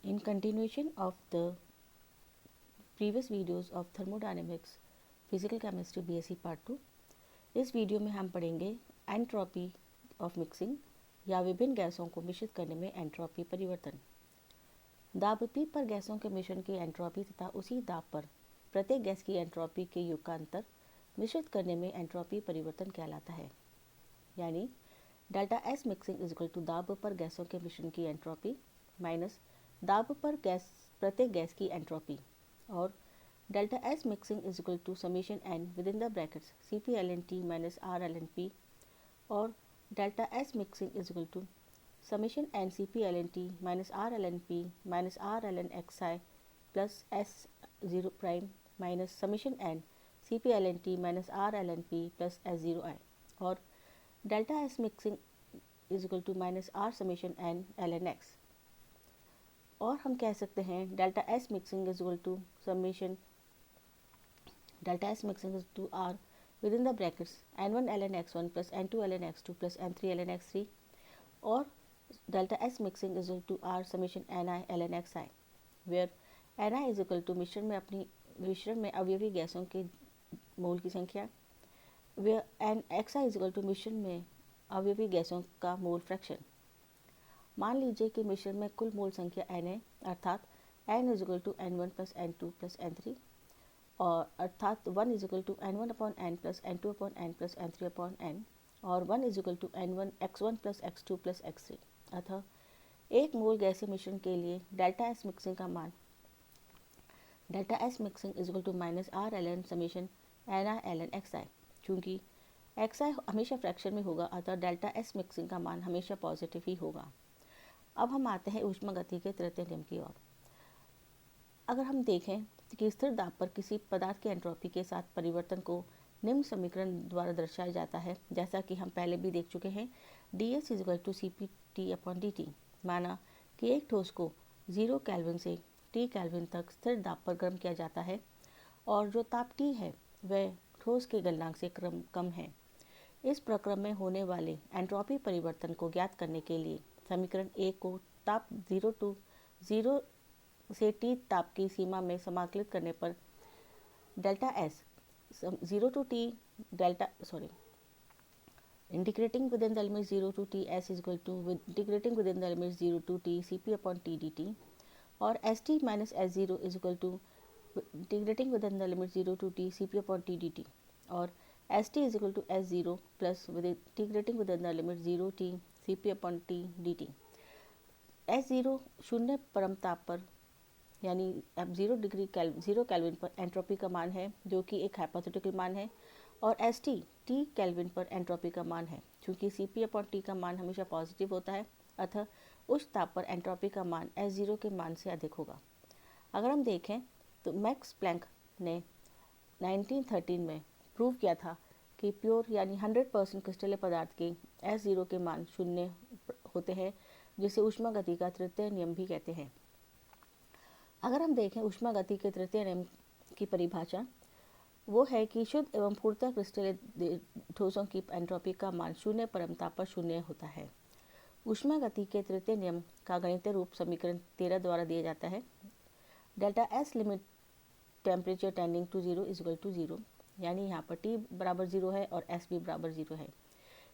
In continuation of the previous videos of thermodynamics, physical chemistry BSc part 2, इस video में हम पढ़ेंगे entropy of mixing या विभिन्न गैसों को मिश्रित करने में एंट्रोपी परिवर्तन। दाब P पर गैसों के मिश्रण की एंट्रोपी तथा उसी दाब पर प्रत्येक गैस की एंट्रोपी के योग का अंतर मिश्रित करने में एंट्रोपी परिवर्तन कहलाता है। यानी delta S mixing is equal to दाब पर गैसों के मिश्रण की एंट्रोपी माइनस दाब पर प्रत्येक गैस की एंट्रोपी, और delta S mixing is equal to summation N within the brackets C P L N T minus R L N P, और delta S mixing is equal to summation N C P L N T minus R L N P minus R L N X I plus S zero prime minus summation N C P L N T minus R L N P plus S zero I, और delta S mixing is equal to minus R summation N L N X. और हम कह सकते हैं delta S mixing is equal to summation delta S mixing is to R within the brackets n1 ln x1 plus n2 ln x2 plus n3 ln x3, और delta S mixing is equal to R summation ni ln xi, where ni is equal to मिश्रण में अवयवी गैसों के मोल की संख्या, where N xi is equal to मिश्रण में अवयवी गैसों का मोल फ्रैक्शन। मान लीजिए कि मिश्रण में कुल मोल संख्या n है, अर्थात n is equal to n1 plus n2 plus n3, और अर्थात 1 is equal to n1 upon n plus n2 upon n plus n3 upon n, और 1 is equal to n1 x1 plus x2 plus x3। अतः एक मोल गैसीय मिश्रण के लिए delta S mixing का मान delta S mixing is equal to minus R L N summation N I L N X I. चूँकि एक्स आई हमेशा फ्रैक्शन में होगा, अतः डेल्टा एस मिक्सिंग का मान हमेशा पॉजिटिव ही होगा। अब हम आते हैं ऊष्मागति के तृतीय नियम की ओर। अगर हम देखें कि स्थिर दाब पर किसी पदार्थ की एंट्रोपी के साथ परिवर्तन को निम्न समीकरण द्वारा दर्शाया जाता है, जैसा कि हम पहले भी देख चुके हैं, D S is equal to C P T upon D T. माना कि एक ठोस को 0 केल्विन से टी केल्विन तक स्थिर दाब पर गर्म किया जाता है, और जो ताप टी है वह ठोस के गलनांक से कम है। इस प्रक्रम में होने वाले एंट्रोपी परिवर्तन को ज्ञात करने के लिए समीकरण ए को ताप 0 से टी ताप की सीमा में समाकलित करने पर delta S 0 to T integrating within the limit 0 to T S is equal to integrating within the limit 0 to T C P upon T D T, और S T minus S zero is equal to integrating within the limit 0 to T C P upon T D T, और S T is equal to S zero plus with integrating within the limit 0 T C P upon T D T. S zero शून्य परम ताप पर यानी अब 0 kelvin पर entropy का मान है, जो कि एक हाइपोथेटिकल मान है, और एस टी टी केल्विन पर एंट्रोपी का मान है। चूँकि सी पी अपॉन टी का मान हमेशा पॉजिटिव होता है, अतः उच्च ताप पर एंट्रोपी का मान एस जीरो के मान से अधिक होगा। अगर हम देखें तो मैक्स प्लैंक ने 1913 में प्रूव किया था कि प्योर यानी 100% क्रिस्टलीय पदार्थ के एस जीरो के मान शून्य होते हैं, जिसे ऊष्मागति का तृतीय नियम भी कहते हैं। अगर हम देखें ऊष्मागति के तृतीय नियम की परिभाषा, वो है कि शुद्ध एवं पूर्णतः क्रिस्टलीय ठोसों की एंट्रोपी का मान शून्य परम ताप पर शून्य होता है। ऊष्मागति के तृतीय नियम का गणितीय रूप समीकरण 13 द्वारा दिया जाता है। Delta S limit temperature tending to 0 is equal to 0, यानी यहाँ पर T बराबर 0 है और S भी बराबर 0 है।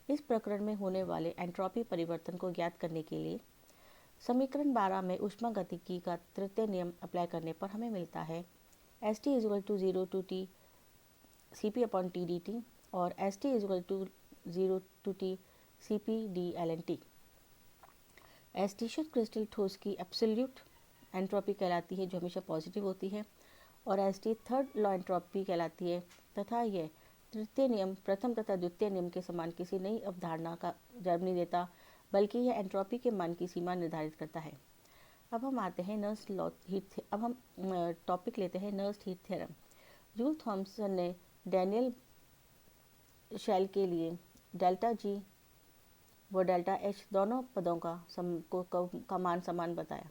इस प्रकरण में होने वाले एंट्रोपी परिवर्तन को ज्ञात करने के लिए समीकरण 12 में ऊष्मागतिकी का तृतीय नियम अप्लाई करने पर हमें मिलता है S T is equal to 0 to T C P upon T D T, और S T is equal to 0 to T C P D L N T. S T शुद्ध क्रिस्टल ठोस की एब्सोल्यूट एंट्रोपी कहलाती है, जो हमेशा positive होती है, और S T third law entropy कहलाती है, तथा यह तृतीय नियम प्रथम तथा द्वितीय नियम के समान किसी नई अवधारणा का जन्म नहीं देता, बल्कि यह एंट्रोपी के मान की सीमा निर्धारित करता है। अब हम आते हैं नर्स लॉ हीट अब हम टॉपिक लेते हैं Nernst heat theorem. Joule Thomson ने डैनियल शेल के लिए डेल्टा जी व डेल्टा एच दोनों पदों का मान समान बताया।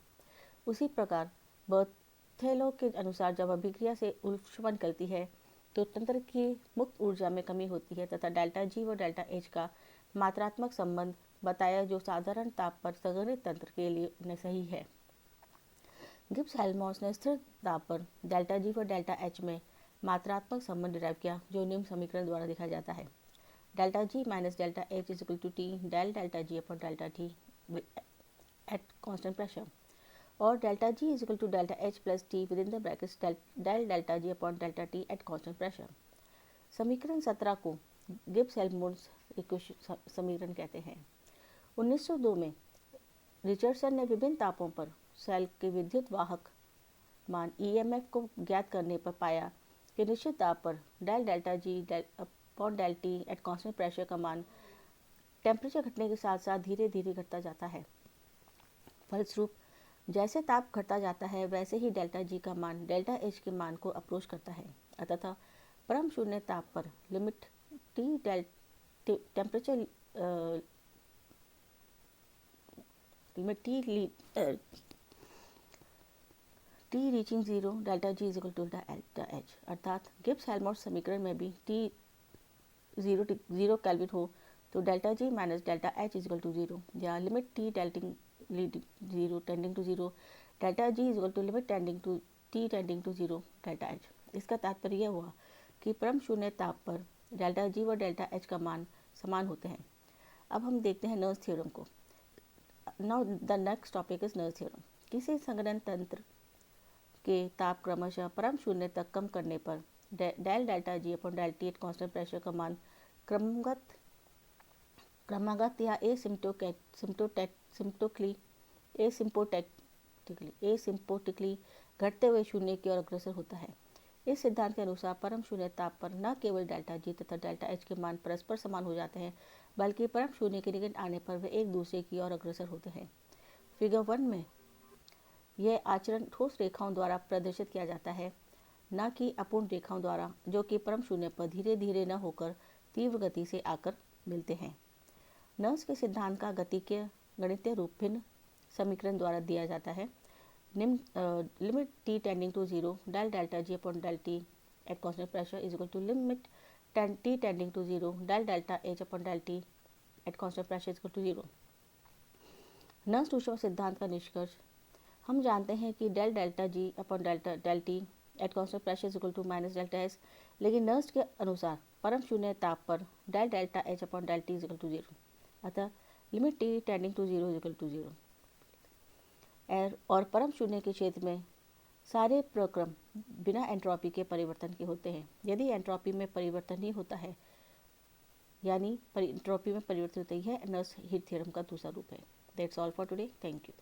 उसी प्रकार बर्थेलो के अनुसार जब अभिक्रिया से ऊष्मा निकलती है तो तंत्र की मुक्त ऊर्जा में कमी होती है, तथा डेल्टा जी व डेल्टा एच का मात्रात्मक संबंध बताया, जो साधारण ताप पर संघनित तंत्र के लिए सही है। गिब्स हेल्महोल्ट्ज ने स्थिर दाब पर डेल्टा जी और डेल्टा एच में मात्रात्मक संबंध डिराइव किया जो निम्न समीकरण द्वारा दिखाया जाता है। Delta G minus delta H is equal to T del delta G upon delta T at constant pressure, और delta G is equal to delta H plus T within the brackets del delta G upon delta T at constant pressure. समीकरण 17 को Gibbs Helmholtz समीकरण कहते हैं। 1902 में Richardson ने विभिन्न तापों पर सेल के विद्युत वाहक मान ईएमएफ को ज्ञात करने पर पाया कि निश्चित दाब पर del delta G upon del T at constant pressure का मान टेम्परेचर घटने के साथ साथ धीरे धीरे घटता जाता है। फलस्वरूप जैसे ताप घटता जाता है वैसे ही डेल्टा जी का मान डेल्टा एच के मान को अप्रोच करता है। अतः परम शून्य ताप पर limit T temperature limit T reaching zero delta G is equal to delta H, अर्थात गिब्स हेल्महोल्ट्ज समीकरण में भी टी जीरो केल्विन हो तो delta G minus delta H is equal to zero, या limit T tending to zero delta G is equal to limit tending to zero delta H. इसका तात्पर्य यह हुआ कि परम शून्य ताप पर डेल्टा जी व डेल्टा एच का मान समान होते हैं। अब हम देखते हैं नर्स थ्योरम को। Now the next topic is nurse theorem. किसी संघनन तंत्र के ताप क्रमशः परम शून्य तक कम करने पर del delta G upon del T at constant pressure का मान क्रमागत या एसिम्पोटिकली घटते हुए शून्य की ओर अग्रसर होता है। इस सिद्धांत के अनुसार परम शून्य ताप पर न केवल डेल्टा जी तथा डेल्टा एच के मान परस्पर समान हो जाते हैं बल्कि परम शून्य के निकट आने पर वे एक दूसरे की ओर अग्रसर होते हैं। फिगर 1 में यह आचरण ठोस रेखाओं द्वारा प्रदर्शित किया जाता है, न कि अपूर्ण रेखाओं द्वारा, जो कि परम शून्य पर धीरे धीरे न होकर तीव्र गति से आकर मिलते हैं। नर्स के सिद्धांत का गणितीय रूप भिन्न समीकरण द्वारा दिया जाता है। Limit T tending to zero del delta G upon del T at constant pressure is equal to limit T tending to zero del delta H upon del T at constant pressure is equal to zero. Nernst टूशम सिद्धांत का निष्कर्ष: हम जानते हैं कि del delta G upon del T at constant pressure is equal to minus delta S, लेकिन Nernst के अनुसार परम शून्य ताप पर del delta H upon del T is equal to zero. अतः limit T tending to zero is equal to zero. और परम शून्य के क्षेत्र में सारे प्रक्रम बिना एंट्रोपी के परिवर्तन के होते हैं। यदि एंट्रोपी में परिवर्तन ही होता है, यानी एंट्रोपी में परिवर्तन होता है, यह नर्स हीट थ्योरम का दूसरा रूप है। That's all for today. Thank you.